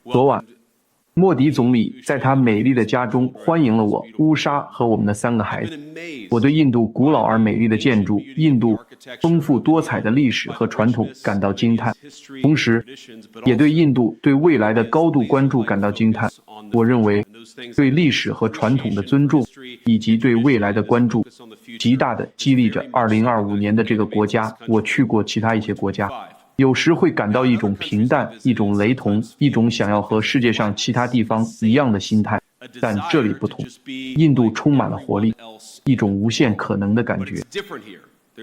昨晚，莫迪总理在他美丽的家中欢迎了我、乌莎和我们的3个孩子。我对印度古老而美丽的建筑、印度丰富多彩的历史和传统感到惊叹，同时，也对印度对未来的高度关注感到惊叹。我认为，对历史和传统的尊重，以及对未来的关注，极大地激励着2025年的这个国家。我去过其他一些国家。有时会感到一种平淡，一种雷同，一种想要和世界上其他地方一样的心态，但这里不同。印度充满了活力，一种无限可能的感觉。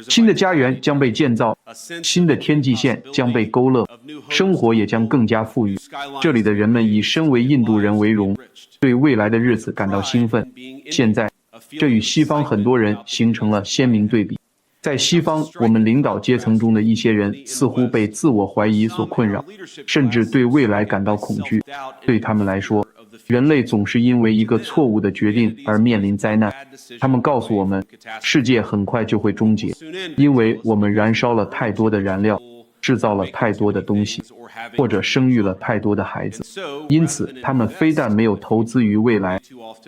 新的家园将被建造，新的天际线将被勾勒，生活也将更加富裕。这里的人们以身为印度人为荣，对未来的日子感到兴奋。现在，这与西方很多人形成了鲜明对比。在西方，我们领导阶层中的一些人似乎被自我怀疑所困扰，甚至对未来感到恐惧。对他们来说，人类总是因为一个错误的决定而面临灾难。他们告诉我们，世界很快就会终结，因为我们燃烧了太多的燃料，制造了太多的东西，或者生育了太多的孩子。因此，他们非但没有投资于未来，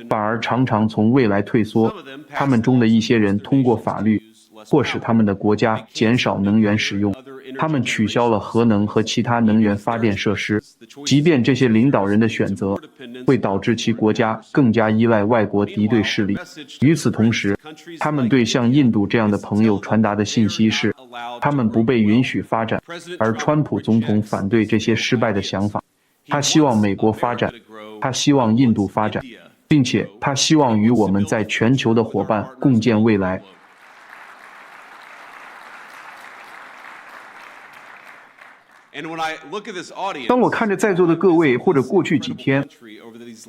反而常常从未来退缩。他们中的一些人通过法律或使他们的国家减少能源使用，他们取消了核能和其他能源发电设施，即便这些领导人的选择会导致其国家更加依赖外国敌对势力。与此同时，他们对像印度这样的朋友传达的信息是，他们不被允许发展，而川普总统反对这些失败的想法。他希望美国发展，他希望印度发展，并且他希望与我们在全球的伙伴共建未来。当我看着在座的各位，或者过去几天，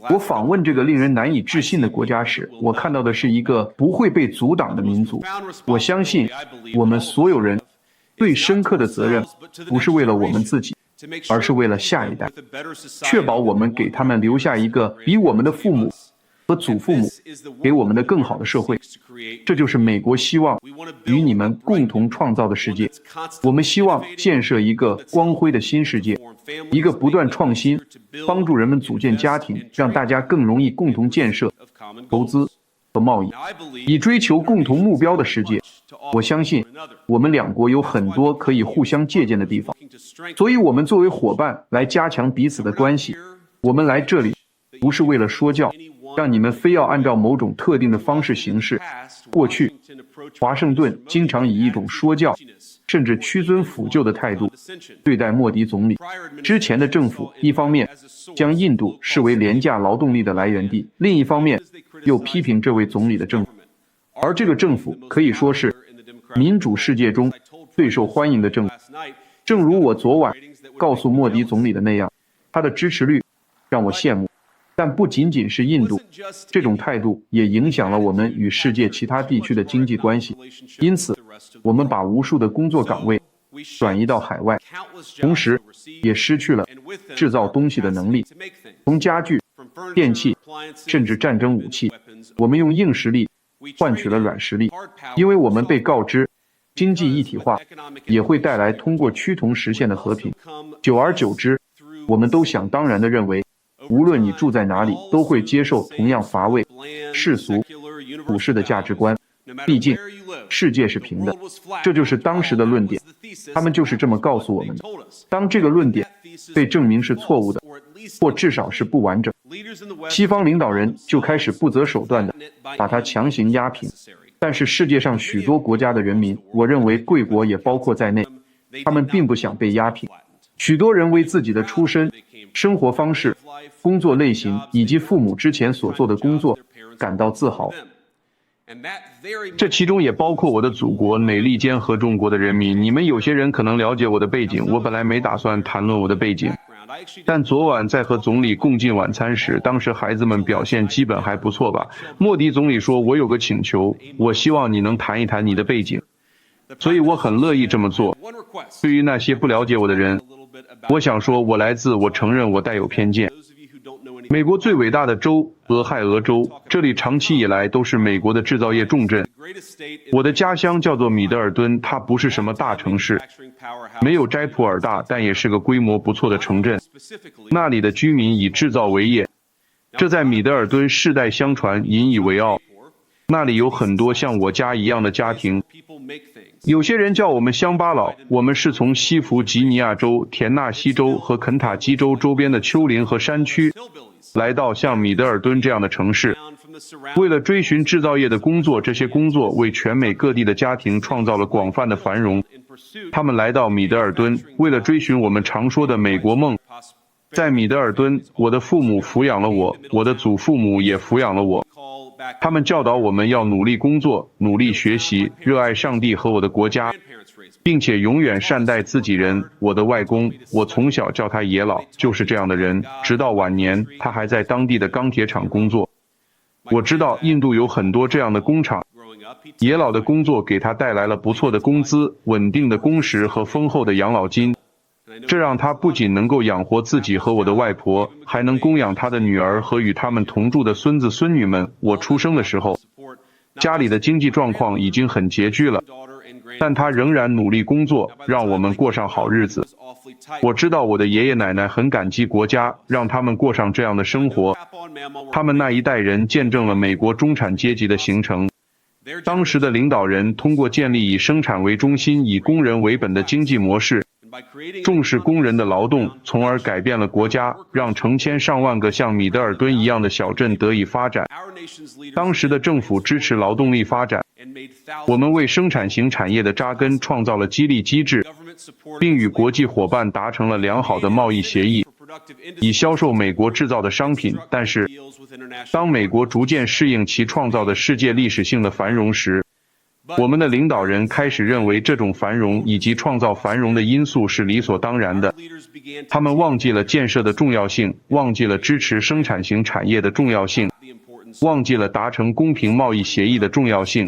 我访问这个令人难以置信的国家时，我看到的是一个不会被阻挡的民族。我相信，我们所有人最深刻的责任，不是为了我们自己，而是为了下一代，确保我们给他们留下一个比我们的父母和祖父母给我们的更好的社会。这就是美国希望与你们共同创造的世界。我们希望建设一个光辉的新世界，一个不断创新，帮助人们组建家庭，让大家更容易共同建设、投资和贸易，以追求共同目标的世界。我相信我们两国有很多可以互相借鉴的地方，所以我们作为伙伴来加强彼此的关系。我们来这里不是为了说教，让你们非要按照某种特定的方式行事。过去，华盛顿经常以一种说教，甚至屈尊腐旧的态度对待莫迪总理。之前的政府一方面将印度视为廉价劳动力的来源地，另一方面又批评这位总理的政府。而这个政府可以说是民主世界中最受欢迎的政府。正如我昨晚告诉莫迪总理的那样，他的支持率让我羡慕。但不仅仅是印度，这种态度也影响了我们与世界其他地区的经济关系。因此，我们把无数的工作岗位转移到海外，同时也失去了制造东西的能力。从家具、电器，甚至战争武器，我们用硬实力换取了软实力，因为我们被告知，经济一体化也会带来通过趋同实现的和平。久而久之，我们都想当然地认为，无论你住在哪里，都会接受同样乏味、世俗、普世的价值观。毕竟，世界是平的，这就是当时的论点。他们就是这么告诉我们的。当这个论点被证明是错误的，或至少是不完整，西方领导人就开始不择手段地把它强行压平。但是世界上许多国家的人民，我认为贵国也包括在内，他们并不想被压平。许多人为自己的出身、生活方式、工作类型以及父母之前所做的工作感到自豪。这其中也包括我的祖国美利坚合众国的人民。你们有些人可能了解我的背景，我本来没打算谈论我的背景，但昨晚在和总理共进晚餐时，当时孩子们表现基本还不错吧。莫迪总理说，我有个请求，我希望你能谈一谈你的背景，所以我很乐意这么做。对于那些不了解我的人，我想说，我承认我带有偏见。美国最伟大的州俄亥俄州，这里长期以来都是美国的制造业重镇，我的家乡叫做米德尔顿，它不是什么大城市，没有斋普尔大，但也是个规模不错的城镇。那里的居民以制造为业，这在米德尔顿世代相传，引以为傲。那里有很多像我家一样的家庭，有些人叫我们乡巴佬，我们是从西弗吉尼亚州、田纳西州和肯塔基州周边的丘陵和山区来到像米德尔顿这样的城市，为了追寻制造业的工作，这些工作为全美各地的家庭创造了广泛的繁荣。他们来到米德尔顿，为了追寻我们常说的美国梦。在米德尔顿，我的父母抚养了我，我的祖父母也抚养了我。他们教导我们要努力工作，努力学习，热爱上帝和我的国家，并且永远善待自己人。我的外公，我从小叫他爷老，就是这样的人，直到晚年，他还在当地的钢铁厂工作。我知道印度有很多这样的工厂，爷老的工作给他带来了不错的工资、稳定的工时和丰厚的养老金。这让他不仅能够养活自己和我的外婆，还能供养他的女儿和与他们同住的孙子孙女们。我出生的时候，家里的经济状况已经很拮据了，但他仍然努力工作，让我们过上好日子。我知道我的爷爷奶奶很感激国家，让他们过上这样的生活。他们那一代人见证了美国中产阶级的形成。当时的领导人通过建立以生产为中心、以工人为本的经济模式，重视工人的劳动，从而改变了国家，让成千上万个像米德尔顿一样的小镇得以发展。当时的政府支持劳动力发展，我们为生产型产业的扎根创造了激励机制，并与国际伙伴达成了良好的贸易协议，以销售美国制造的商品。但是，当美国逐渐适应其创造的世界历史性的繁荣时，我们的领导人开始认为这种繁荣以及创造繁荣的因素是理所当然的。他们忘记了建设的重要性，忘记了支持生产型产业的重要性，忘记了达成公平贸易协议的重要性，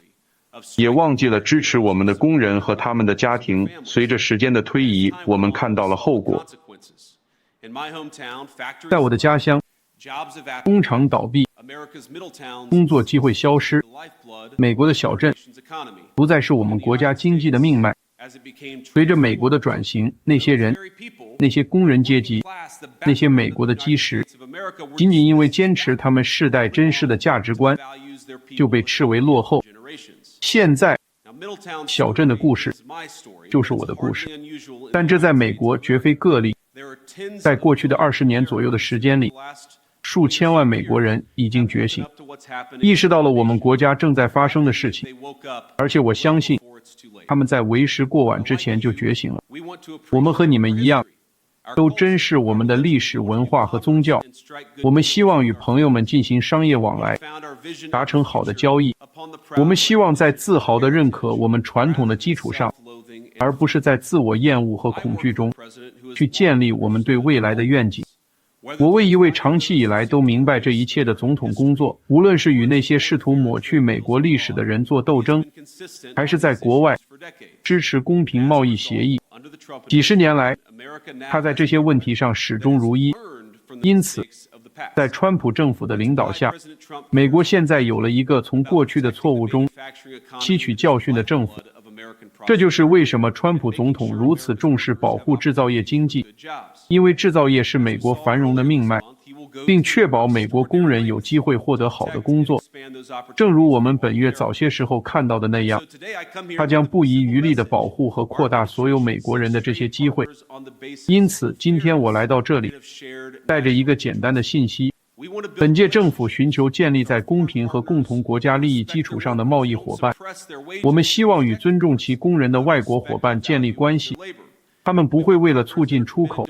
也忘记了支持我们的工人和他们的家庭。随着时间的推移，我们看到了后果。在我的家乡，工厂倒闭，工作机会消失，美国的小镇不再是我们国家经济的命脉。随着美国的转型，那些人，那些工人阶级，那些美国的基石，仅仅因为坚持他们世代珍视的价值观，就被斥为落后。现在，小镇的故事就是我的故事，但这在美国绝非个例。在过去的20年左右的时间里，数千万美国人已经觉醒，意识到了我们国家正在发生的事情，而且我相信他们在为时过晚之前就觉醒了。我们和你们一样，都珍视我们的历史文化和宗教。我们希望与朋友们进行商业往来，达成好的交易。我们希望在自豪地认可我们传统的基础上，而不是在自我厌恶和恐惧中去建立我们对未来的愿景。我为一位长期以来都明白这一切的总统工作，无论是与那些试图抹去美国历史的人做斗争，还是在国外支持公平贸易协议，几十年来，他在这些问题上始终如一。因此，在川普政府的领导下，美国现在有了一个从过去的错误中吸取教训的政府。这就是为什么川普总统如此重视保护制造业经济，因为制造业是美国繁荣的命脉，并确保美国工人有机会获得好的工作。正如我们本月早些时候看到的那样，他将不遗余力地保护和扩大所有美国人的这些机会。因此，今天我来到这里，带着一个简单的信息：本届政府寻求建立在公平和共同国家利益基础上的贸易伙伴。我们希望与尊重其工人的外国伙伴建立关系，他们不会为了促进出口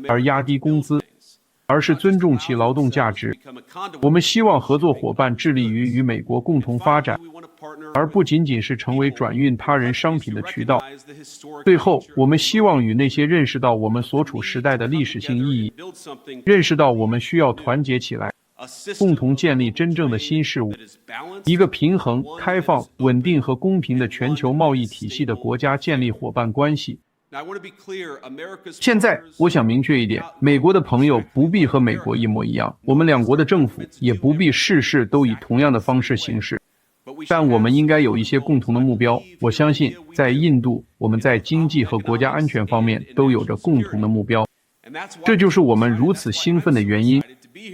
而压低工资，而是尊重其劳动价值。我们希望合作伙伴致力于与美国共同发展，而不仅仅是成为转运他人商品的渠道。最后，我们希望与那些认识到我们所处时代的历史性意义，认识到我们需要团结起来，共同建立真正的新事物，一个平衡、开放、稳定和公平的全球贸易体系的国家建立伙伴关系。现在，我想明确一点，美国的朋友不必和美国一模一样，我们两国的政府也不必事事都以同样的方式行事。但我们应该有一些共同的目标。我相信，在印度，我们在经济和国家安全方面都有着共同的目标。这就是我们如此兴奋的原因，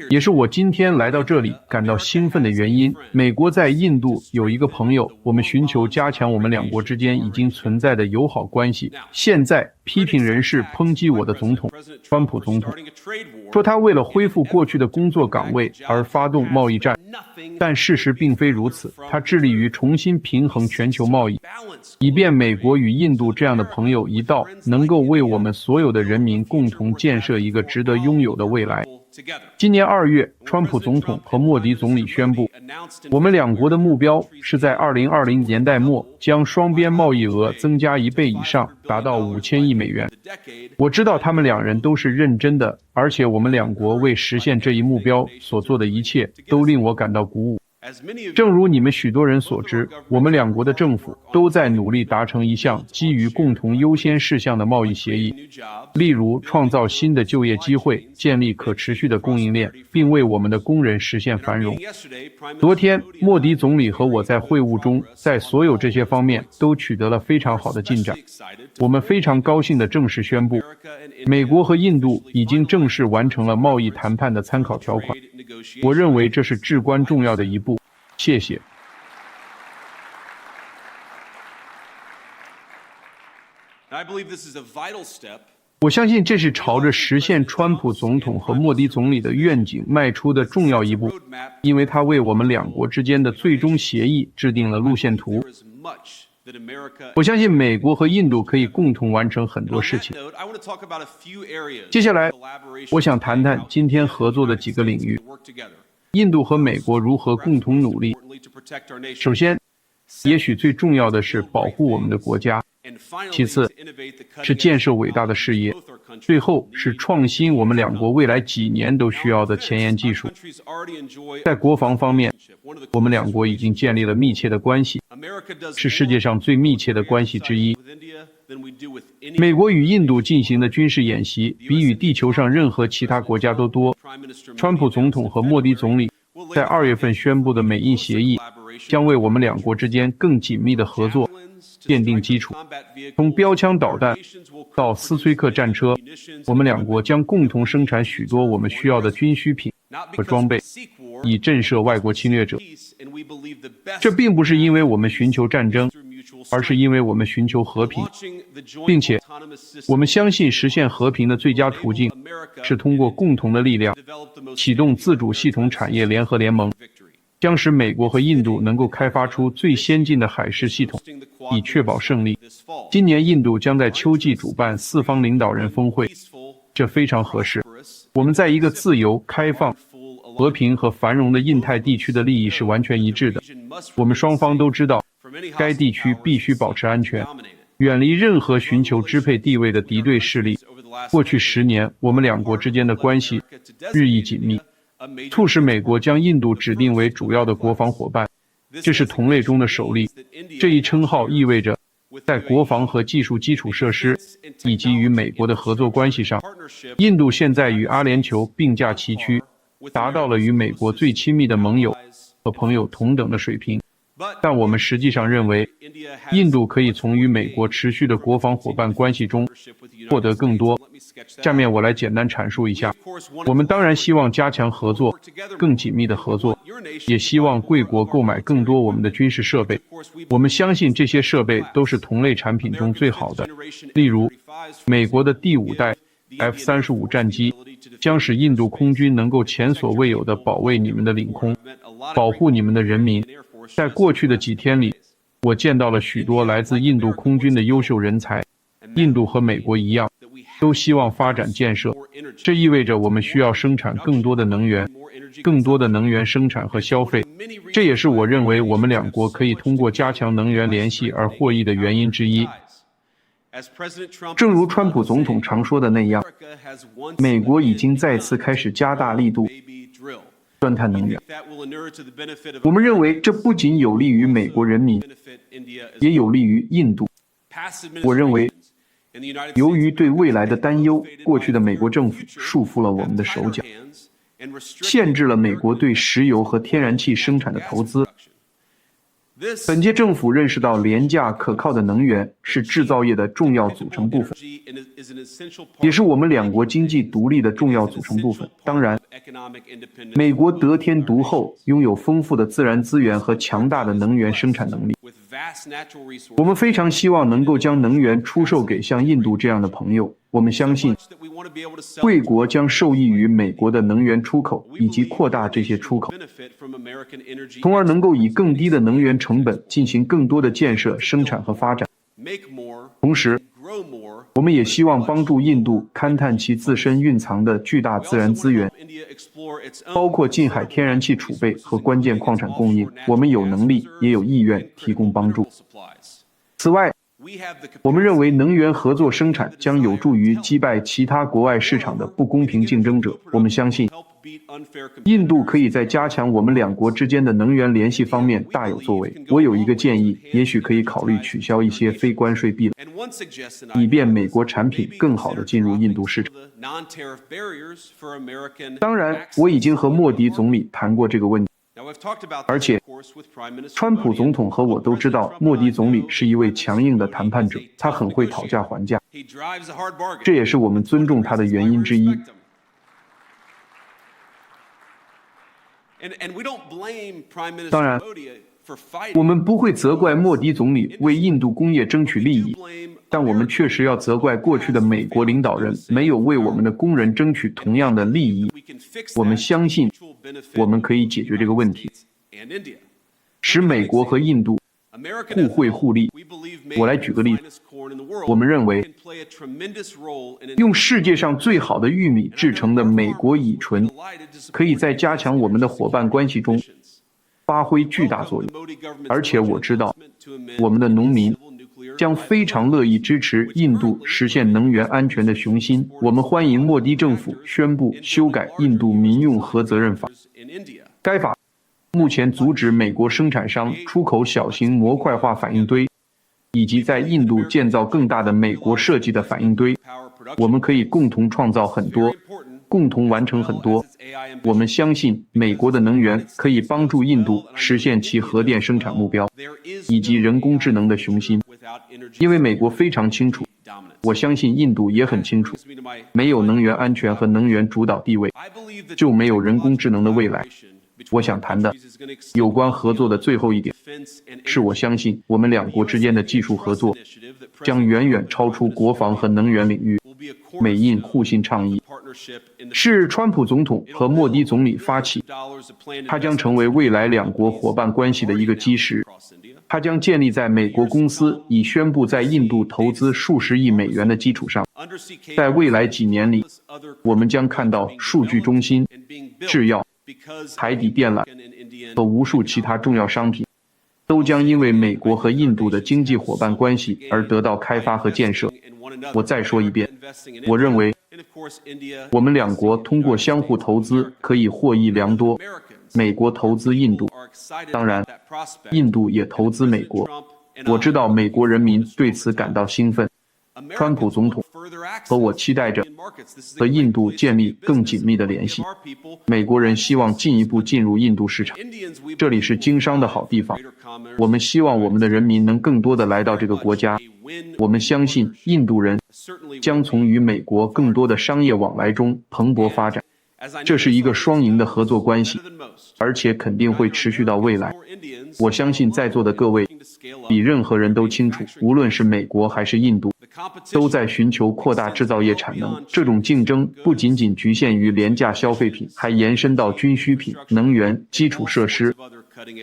也是我今天来到这里感到兴奋的原因。美国在印度有一个朋友，我们寻求加强我们两国之间已经存在的友好关系。现在批评人士抨击我的总统川普总统，说他为了恢复过去的工作岗位而发动贸易战，但事实并非如此。他致力于重新平衡全球贸易，以便美国与印度这样的朋友一道，能够为我们所有的人民共同建设一个值得拥有的未来。今年2月，川普总统和莫迪总理宣布，我们两国的目标是在2020年代末将双边贸易额增加1倍以上，达到5000亿美元。我知道他们两人都是认真的，而且我们两国为实现这一目标所做的一切都令我感到鼓舞。正如你们许多人所知，我们两国的政府都在努力达成一项基于共同优先事项的贸易协议，例如创造新的就业机会，建立可持续的供应链，并为我们的工人实现繁荣。昨天，莫迪总理和我在会晤中，在所有这些方面都取得了非常好的进展。我们非常高兴地正式宣布，美国和印度已经正式完成了贸易谈判的参考条款。我认为这是至关重要的一步。谢谢。我相信这是朝着实现川普总统和莫迪总理的愿景迈出的重要一步，因为它为我们两国之间的最终协议制定了路线图。我相信美国和印度可以共同完成很多事情。接下来，我想谈谈今天合作的几个领域。印度和美国如何共同努力？首先，也许最重要的是保护我们的国家，其次是建设伟大的事业，最后是创新我们两国未来几年都需要的前沿技术。在国防方面，我们两国已经建立了密切的关系，是世界上最密切的关系之一。美国与印度进行的军事演习比与地球上任何其他国家都多。川普总统和莫迪总理在2月份宣布的美印协议将为我们两国之间更紧密的合作奠定基础。从标枪导弹到斯崔克战车，我们两国将共同生产许多我们需要的军需品和装备，以震慑外国侵略者。这并不是因为我们寻求战争，而是因为我们寻求和平，并且我们相信实现和平的最佳途径是通过共同的力量启动自主系统产业联合联盟，将使美国和印度能够开发出最先进的海事系统，以确保胜利。今年印度将在秋季主办4方领导人峰会，这非常合适。我们在一个自由、开放、和平和繁荣的印太地区的利益是完全一致的。我们双方都知道，该地区必须保持安全，远离任何寻求支配地位的敌对势力。过去10年，我们两国之间的关系日益紧密，促使美国将印度指定为主要的国防伙伴，这是同类中的首例。这一称号意味着，在国防和技术基础设施以及与美国的合作关系上，印度现在与阿联酋并驾齐驱，达到了与美国最亲密的盟友和朋友同等的水平。但我们实际上认为，印度可以从与美国持续的国防伙伴关系中获得更多。下面我来简单阐述一下。我们当然希望加强合作，更紧密的合作，也希望贵国购买更多我们的军事设备。我们相信这些设备都是同类产品中最好的。例如，美国的第5代 F-35战机将使印度空军能够前所未有地保卫你们的领空，保护你们的人民。在过去的几天里，我见到了许多来自印度空军的优秀人才。印度和美国一样，都希望发展建设，这意味着我们需要生产更多的能源，更多的能源生产和消费。这也是我认为我们两国可以通过加强能源联系而获益的原因之一。正如川普总统常说的那样，美国已经再次开始加大力度钻探能源。我们认为这不仅有利于美国人民，也有利于印度。我认为，由于对未来的担忧，过去的美国政府束缚了我们的手脚，限制了美国对石油和天然气生产的投资。本届政府认识到廉价可靠的能源是制造业的重要组成部分，也是我们两国经济独立的重要组成部分。当然，美国得天独厚，拥有丰富的自然资源和强大的能源生产能力。我们非常希望能够将能源出售给像印度这样的朋友。我们相信，贵国将受益于美国的能源出口以及扩大这些出口，从而能够以更低的能源成本进行更多的建设、生产和发展。同时，我们也希望帮助印度勘探其自身蕴藏的巨大自然资源，包括近海天然气储备和关键矿产供应。我们有能力也有意愿提供帮助。此外，我们认为能源合作生产将有助于击败其他国外市场的不公平竞争者。我们相信，印度可以在加强我们两国之间的能源联系方面大有作为。我有一个建议，也许可以考虑取消一些非关税壁垒，以便美国产品更好地进入印度市场。当然，我已经和莫迪总理谈过这个问题，而且川普总统和我都知道莫迪总理是一位强硬的谈判者，他很会讨价还价，这也是我们尊重他的原因之一。当然，我们不会责怪莫迪总理为印度工业争取利益，但我们确实要责怪过去的美国领导人没有为我们的工人争取同样的利益。我们相信我们可以解决这个问题，使美国和印度互惠互利。我来举个例子，我们认为用世界上最好的玉米制成的美国乙醇可以在加强我们的伙伴关系中发挥巨大作用，而且我知道我们的农民将非常乐意支持印度实现能源安全的雄心。我们欢迎莫迪政府宣布修改印度民用核责任法，该法目前阻止美国生产商出口小型模块化反应堆，以及在印度建造更大的美国设计的反应堆。我们可以共同创造很多，共同完成很多。我们相信美国的能源可以帮助印度实现其核电生产目标，以及人工智能的雄心。因为美国非常清楚，我相信印度也很清楚，没有能源安全和能源主导地位，就没有人工智能的未来。我想谈的有关合作的最后一点，是我相信我们两国之间的技术合作将远远超出国防和能源领域。美印互信倡议是川普总统和莫迪总理发起，它将成为未来两国伙伴关系的一个基石。它将建立在美国公司已宣布在印度投资数十亿美元的基础上。在未来几年里，我们将看到数据中心、制药、海底电缆和无数其他重要商品都将因为美国和印度的经济伙伴关系而得到开发和建设。我再说一遍，我认为我们两国通过相互投资可以获益良多。美国投资印度，当然，印度也投资美国。我知道美国人民对此感到兴奋。川普总统和我期待着和印度建立更紧密的联系。美国人希望进一步进入印度市场，这里是经商的好地方。我们希望我们的人民能更多地来到这个国家。我们相信印度人将从与美国更多的商业往来中蓬勃发展。这是一个双赢的合作关系，而且肯定会持续到未来。我相信在座的各位比任何人都清楚，无论是美国还是印度，都在寻求扩大制造业产能。这种竞争不仅仅局限于廉价消费品，还延伸到军需品、能源、基础设施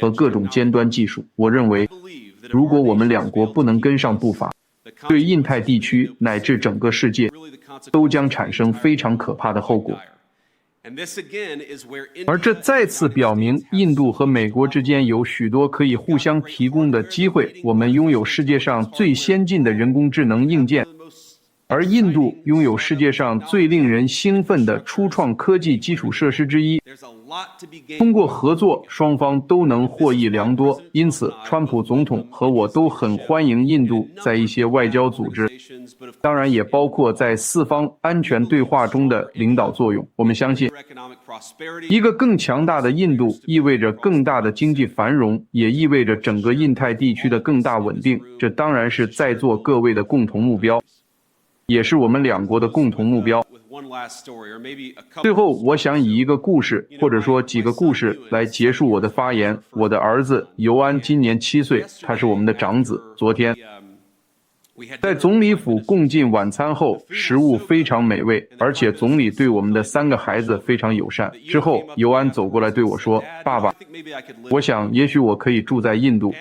和各种尖端技术。我认为，如果我们两国不能跟上步伐，对印太地区乃至整个世界都将产生非常可怕的后果。而这再次表明，印度和美国之间有许多可以互相提供的机会。我们拥有世界上最先进的人工智能硬件，而印度拥有世界上最令人兴奋的初创科技基础设施之一。通过合作，双方都能获益良多。因此，川普总统和我都很欢迎印度在一些外交组织，当然也包括在四方安全对话中的领导作用。我们相信，一个更强大的印度意味着更大的经济繁荣，也意味着整个印太地区的更大稳定。这当然是在座各位的共同目标，也是我们两国的共同目标。最后，我想以一个故事，或者说几个故事来结束我的发言。我的儿子尤安今年7岁，他是我们的长子。昨天在总理府共进晚餐后，食物非常美味，而且总理对我们的3个孩子非常友善。之后，尤安走过来对我说：“爸爸，我想也许我可以住在印度。”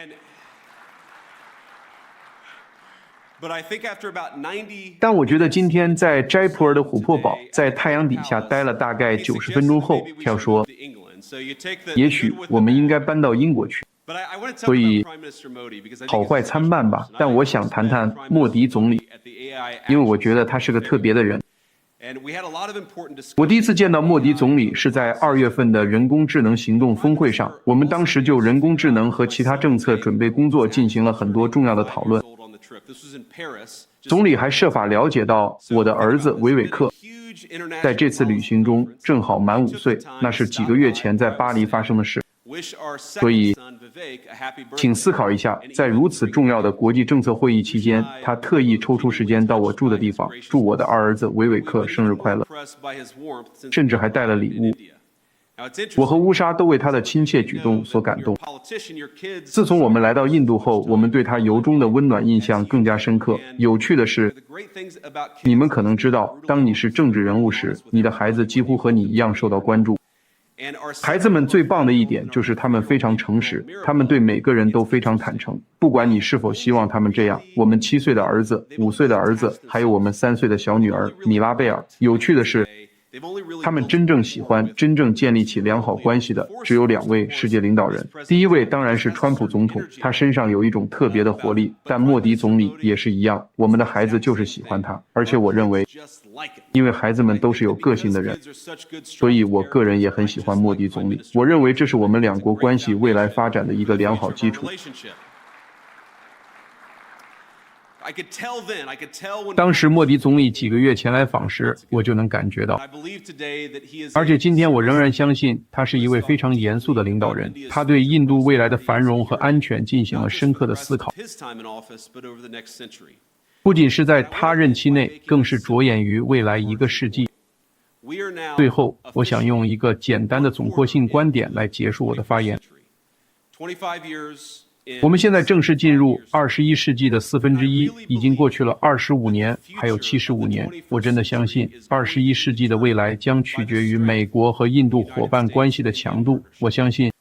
但我觉得今天在斋普尔的琥珀堡，在太阳底下待了大概90分钟后，要说，也许我们应该搬到英国去。所以好坏参半吧。但我想谈谈莫迪总理，因为我觉得他是个特别的人。我第一次见到莫迪总理是在2月份的人工智能行动峰会上，我们当时就人工智能和其他政策准备工作进行了很多重要的讨论。总理还设法了解到我的儿子维韦克在这次旅行中正好满5岁，那是几个月前在巴黎发生的事。所以请思考一下，在如此重要的国际政策会议期间，他特意抽出时间到我住的地方，祝我的2儿子维韦克生日快乐，甚至还带了礼物。我和乌莎都为他的亲切举动所感动。自从我们来到印度后，我们对他由衷的温暖印象更加深刻。有趣的是，你们可能知道，当你是政治人物时，你的孩子几乎和你一样受到关注。孩子们最棒的一点就是他们非常诚实，他们对每个人都非常坦诚，不管你是否希望他们这样。我们7岁的儿子、5岁的儿子，还有我们3岁的小女儿米拉贝尔。有趣的是，他们真正喜欢、真正建立起良好关系的只有2位世界领导人。第一位当然是川普总统，他身上有一种特别的活力，但莫迪总理也是一样。我们的孩子就是喜欢他，而且我认为，因为孩子们都是有个性的人，所以我个人也很喜欢莫迪总理。我认为这是我们2国关系未来发展的一个良好基础。当时莫迪总理几个月前来访时，我就能感觉到，而且今天我仍然相信他是一位非常严肃的领导人，他对印度未来的繁荣和安全进行了深刻的思考，不仅是在他任期内，更是着眼于未来1个世纪。最后，我想用一个简单的总括性观点来结束我的发言。我们现在正式进入21世纪的1/4，已经过去了25年，还有75年。我真的相信，21世纪的未来将取决于美国和印度伙伴关系的强度。我相信。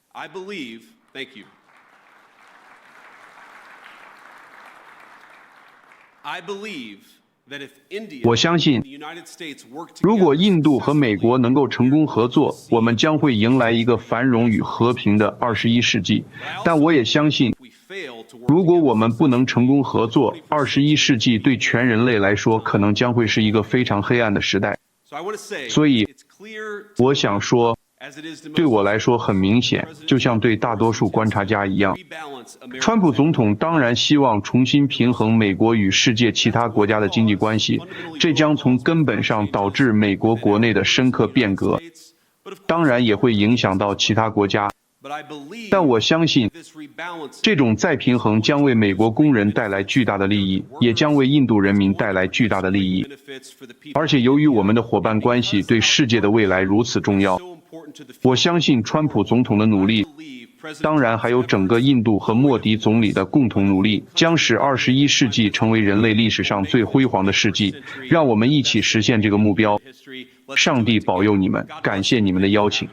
我相信，如果印度和美国能够成功合作，我们将会迎来一个繁荣与和平的21世纪。但我也相信，如果我们不能成功合作，21世纪对全人类来说可能将会是一个非常黑暗的时代。所以，我想说，对我来说很明显，就像对大多数观察家一样，川普总统当然希望重新平衡美国与世界其他国家的经济关系，这将从根本上导致美国国内的深刻变革，当然也会影响到其他国家。但我相信，这种再平衡将为美国工人带来巨大的利益，也将为印度人民带来巨大的利益。而且由于我们的伙伴关系对世界的未来如此重要，我相信川普总统的努力，当然还有整个印度和莫迪总理的共同努力，将使21世纪成为人类历史上最辉煌的世纪。让我们一起实现这个目标。上帝保佑你们，感谢你们的邀请。